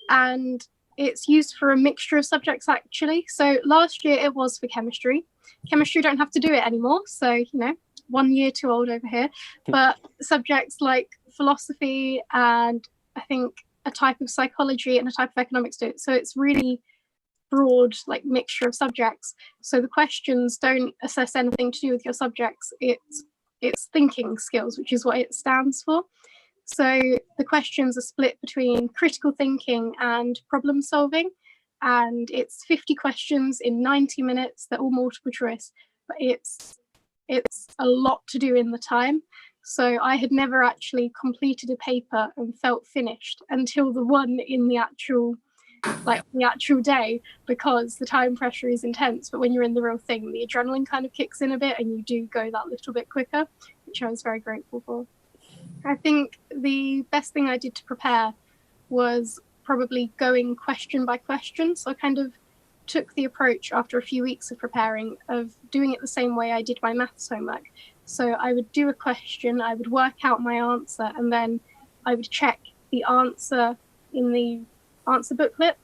and it's used for a mixture of subjects actually. So last year it was for chemistry. Chemistry don't have to do it anymore, so 1 year too old over here. But subjects like philosophy and I think a type of psychology and a type of economics do it. So it's really broad, like mixture of subjects. So the questions don't assess anything to do with your subjects. It's thinking skills, which is what it stands for. So the questions are split between critical thinking and problem solving, and it's 50 questions in 90 minutes. They're all multiple choice, but it's a lot to do in the time. So I had never actually completed a paper and felt finished until the one in the actual day, because the time pressure is intense. But when you're in the real thing, the adrenaline kind of kicks in a bit and you do go that little bit quicker, which I was very grateful for. I think the best thing I did to prepare was probably going question by question. So I kind of took the approach after a few weeks of preparing of doing it the same way I did my maths homework. So I would do a question, I would work out my answer, and then I would check the answer in the answer booklet.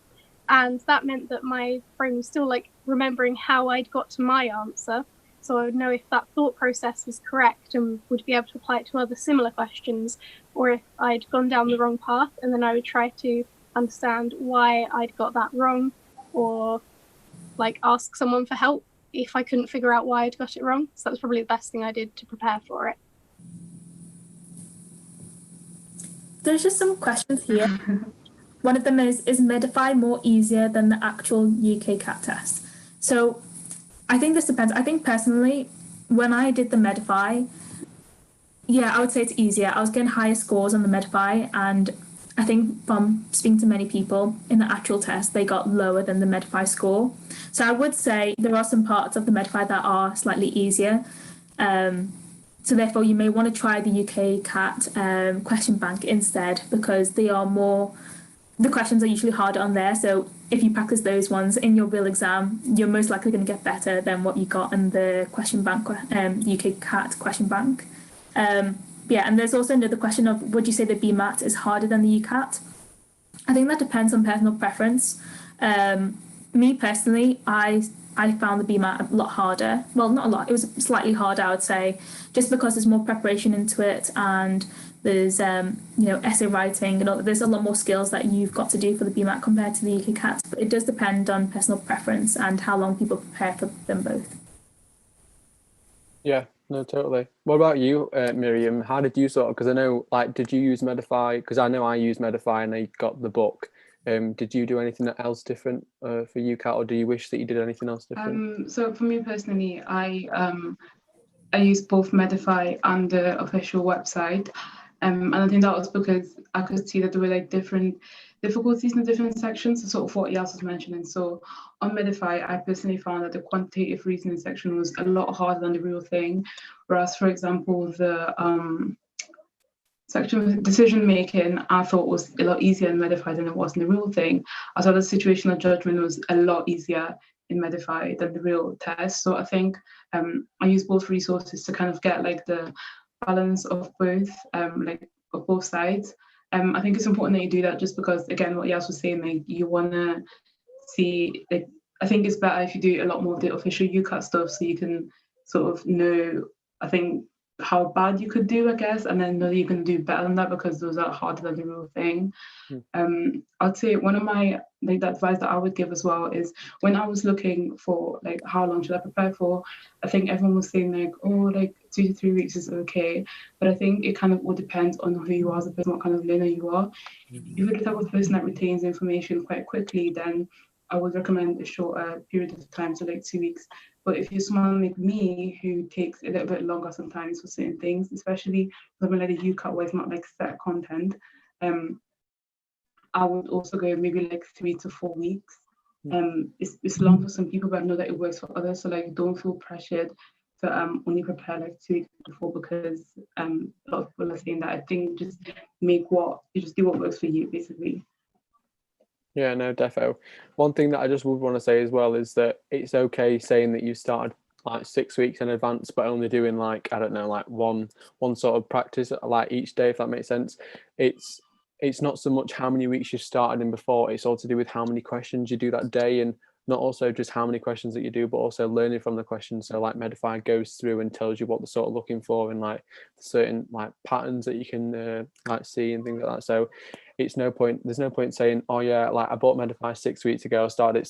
And that meant that my brain was still like remembering how I'd got to my answer. So I would know if that thought process was correct and would be able to apply it to other similar questions, or if I'd gone down the wrong path, and then I would try to understand why I'd got that wrong, or like ask someone for help if I couldn't figure out why I'd got it wrong. So that was probably the best thing I did to prepare for it. There's just some questions here. One of them is Medify more easier than the actual UCAT test? So I think this depends. I think personally, when I did the Medify, yeah, I would say it's easier. I was getting higher scores on the Medify, and I think from speaking to many people in the actual test, they got lower than the Medify score. So I would say there are some parts of the Medify that are slightly easier. So therefore, you may want to try the UCAT question bank instead, because they are more, the questions are usually harder on there. So if you practice those ones in your real exam, you're most likely going to get better than what you got in the question bank, UCAT question bank. Yeah, and there's also another question of, would you say the BMAT is harder than the UCAT? I think that depends on personal preference. Me personally, I found the BMAT a lot harder. Well, not a lot. It was slightly harder, I would say, just because there's more preparation into it, and there's essay writing, and there's a lot more skills that you've got to do for the BMAT compared to the UCAT. But it does depend on personal preference and how long people prepare for them both. Yeah, no, totally. What about you, Miriam? How did you sort of, because I know, like, did you use Medify? Because I know I used Medify and I got the book. Did you do anything else different for UCAT, or do you wish that you did anything else different? So for me personally, I used both Medify and the official website. And I think that was because I could see that there were like different difficulties in the different sections, so sort of what Yas was mentioning. So on Medify, I personally found that the quantitative reasoning section was a lot harder than the real thing. Whereas, for example, the section of decision making I thought was a lot easier in Medify than it was in the real thing. As well as situational judgment was a lot easier in Medify than the real test. So I think I use both resources to kind of get like the balance of both, like of both sides. I think it's important that you do that just because, again, what Yas was saying, like you want to see, like I think it's better if you do a lot more of the official UCAT stuff so you can sort of know, I think, how bad you could do, I guess, and then know that you can do better than that because those are harder than the real thing. I'd say one of my the advice that I would give as well is when I was looking for like how long should I prepare for, I think everyone was saying like, oh, like 2 to 3 weeks is okay, but I think it kind of all depends on who you are as a person, what kind of learner you are. If you're the type of person that retains information quite quickly, then I would recommend a shorter period of time, so like 2 weeks. But if you're someone like me who takes a little bit longer sometimes for certain things, especially something like the UCAT where it's not like set content, I would also go maybe like 3 to 4 weeks. It's long for some people, but I know that it works for others. So like, don't feel pressured to only prepare like 2 weeks before because a lot of people are saying that. I think just do what works for you, basically. Yeah, no, defo. One thing that I just would want to say as well is that it's okay saying that you started like 6 weeks in advance, but only doing like, I don't know, like one sort of practice like each day, if that makes sense. It's not so much how many weeks you started in before, it's all to do with how many questions you do that day, and not also just how many questions that you do, but also learning from the questions. So like Medify goes through and tells you what they're sort of looking for and like certain like patterns that you can like see and things like that. So there's no point saying, oh yeah, like I bought Medify 6 weeks ago, I started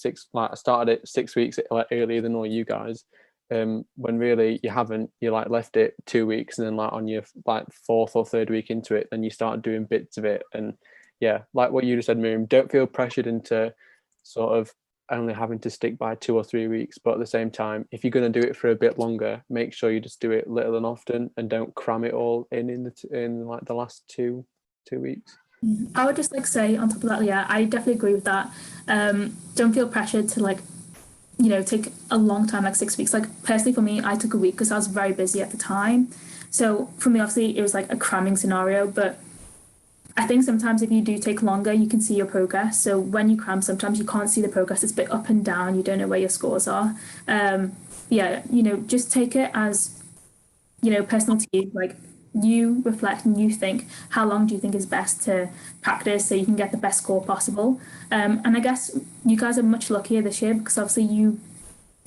it 6 weeks earlier than all you guys. When really you haven't. You like left it 2 weeks, and then like on your like 4th or 3rd week into it, then you start doing bits of it. And yeah, like what you just said, Miriam, don't feel pressured into sort of only having to stick by 2 or 3 weeks, but at the same time, if you're going to do it for a bit longer, make sure you just do it little and often, and don't cram it all in like the last two weeks. I would just like say on top of that, yeah, I definitely agree with that. Don't feel pressured to like, take a long time, like 6 weeks. Like personally for me, I took a week because I was very busy at the time. So for me, obviously it was like a cramming scenario, but I think sometimes if you do take longer, you can see your progress. So when you cram, sometimes you can't see the progress. It's a bit up and down. You don't know where your scores are. Yeah, just take it as, personal to you. Like you reflect and you think, how long do you think is best to practice so you can get the best score possible? And I guess you guys are much luckier this year because obviously you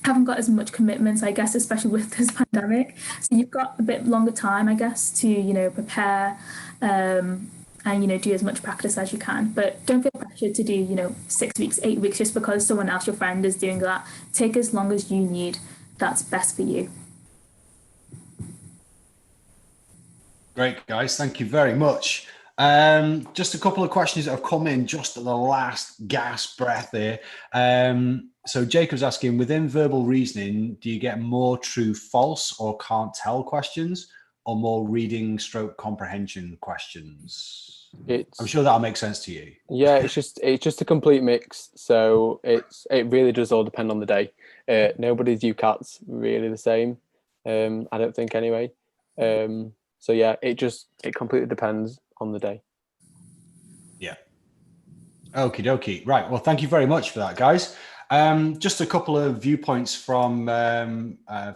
haven't got as much commitments, I guess, especially with this pandemic. So you've got a bit longer time, I guess, to, prepare and, do as much practice as you can. But don't feel pressured to do, 6 weeks, 8 weeks, just because someone else, your friend, is doing that. Take as long as you need. That's best for you. Great, guys. Thank you very much. Just a couple of questions that have come in just at the last gasp breath here. So Jacob's asking, within verbal reasoning, do you get more true, false, or can't tell questions, or more reading stroke comprehension questions? I'm sure that'll make sense to you. Yeah, it's just a complete mix. So it really does all depend on the day. Nobody's UCAT's really the same. I don't think anyway. So yeah, it completely depends on the day. Yeah. Okie dokie. Right. Well, thank you very much for that, guys. Just a couple of viewpoints from a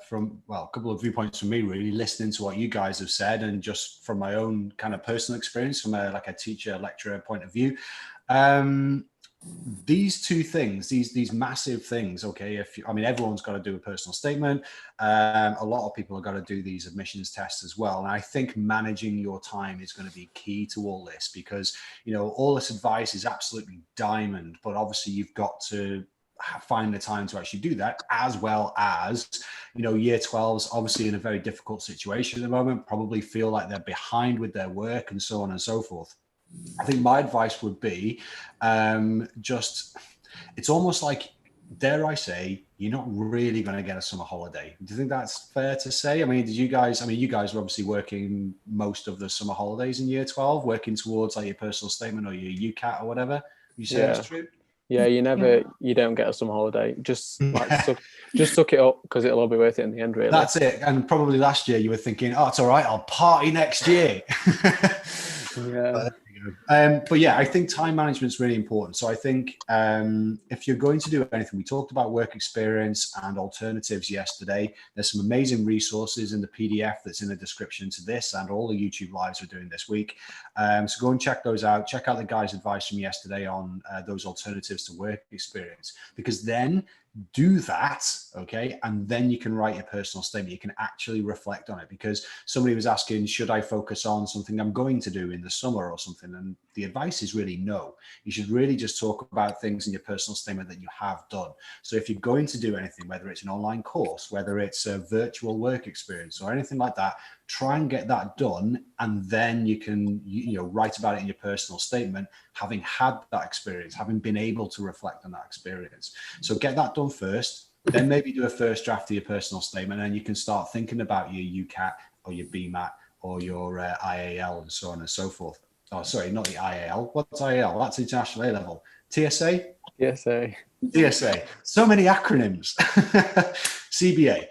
couple of viewpoints from me, really, listening to what you guys have said, and just from my own kind of personal experience, from a teacher lecturer point of view. These two things, these massive things. Okay, everyone's got to do a personal statement. A lot of people have got to do these admissions tests as well. And I think managing your time is going to be key to all this, because all this advice is absolutely diamond, but obviously you've got to find the time to actually do that, as well as year 12's obviously in a very difficult situation at the moment, probably feel like they're behind with their work and so on and so forth. I think my advice would be it's almost like, dare I say, you're not really going to get a summer holiday. Do you think that's fair to say? I mean, you guys were obviously working most of the summer holidays in year 12, working towards like your personal statement or your UCAT or whatever. You say that's true? Yeah, you don't get a summer holiday. Just suck it up, because it'll all be worth it in the end, really. That's it. And probably last year you were thinking, oh, it's all right, I'll party next year. Yeah. But yeah, I think time management is really important. So I think if you're going to do anything, we talked about work experience and alternatives yesterday. There's some amazing resources in the PDF that's in the description to this, and all the YouTube lives we're doing this week. So go and check those out. Check out the guys' advice from yesterday on those alternatives to work experience, because then do that, okay, and then you can write your personal statement. You can actually reflect on it, because somebody was asking, should I focus on something I'm going to do in the summer or something? And the advice is really no. You should really just talk about things in your personal statement that you have done. So if you're going to do anything, whether it's an online course, whether it's a virtual work experience or anything like that, try and get that done, and then you can write about it in your personal statement, having had that experience, having been able to reflect on that experience. So get that done first, then maybe do a first draft of your personal statement, and you can start thinking about your UCAT or your BMAT or your IAL and so on and so forth. Oh, sorry, not the IAL. What's IAL? That's International A-Level. TSA? TSA. So many acronyms. CBA.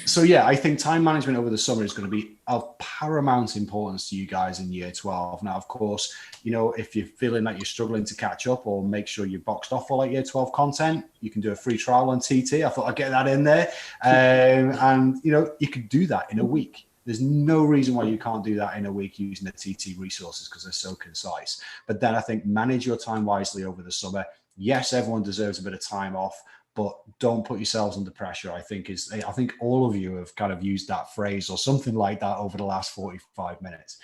So yeah, I think time management over the summer is going to be of paramount importance to you guys in year 12. Now, of course, if you're feeling like you're struggling to catch up or make sure you've boxed off all like year 12 content, you can do a free trial on TT. I thought I'd get that in there. And you could do that in a week. There's no reason why you can't do that in a week using the TT resources, because they're so concise. But then I think manage your time wisely over the summer. Yes, everyone deserves a bit of time off, but don't put yourselves under pressure. I think all of you have kind of used that phrase or something like that over the last 45 minutes.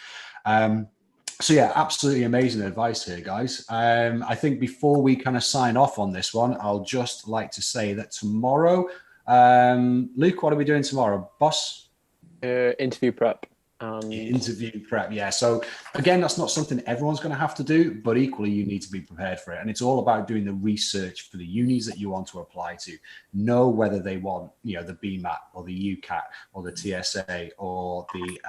So yeah, absolutely amazing advice here, guys. I think before we kind of sign off on this one, I'll just like to say that tomorrow, Luke, what are we doing tomorrow, boss? Interview prep. Interview prep, yeah. So again, that's not something everyone's going to have to do, but equally you need to be prepared for it. And it's all about doing the research for the unis that you want to apply to. Know whether they want, the BMAT or the UCAT or the TSA or the,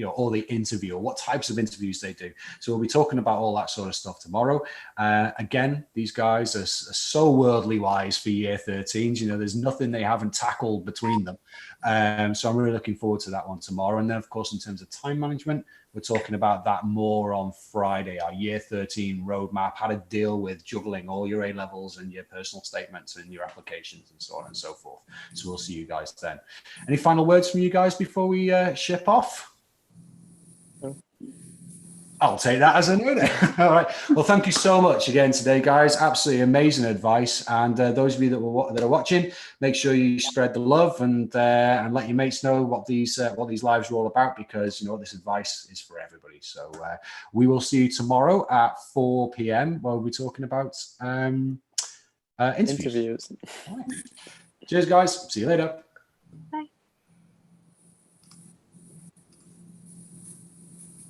or the interview, or what types of interviews they do. So we'll be talking about all that sort of stuff tomorrow. Again, these guys are so worldly wise for year 13s. There's nothing they haven't tackled between them. So I'm really looking forward to that one tomorrow. And then, of course, in terms of time management, we're talking about that more on Friday, our year 13 roadmap, how to deal with juggling all your A-levels and your personal statements and your applications and so on and so forth. So we'll see you guys then. Any final words from you guys before we ship off? I'll take that as a no. All right. Well, thank you so much again today, guys. Absolutely amazing advice. And those of you that are watching, make sure you spread the love and let your mates know what these lives are all about, because this advice is for everybody. So we will see you tomorrow at 4 p.m. where we'll be talking about interviews. All right. Cheers, guys. See you later. Bye.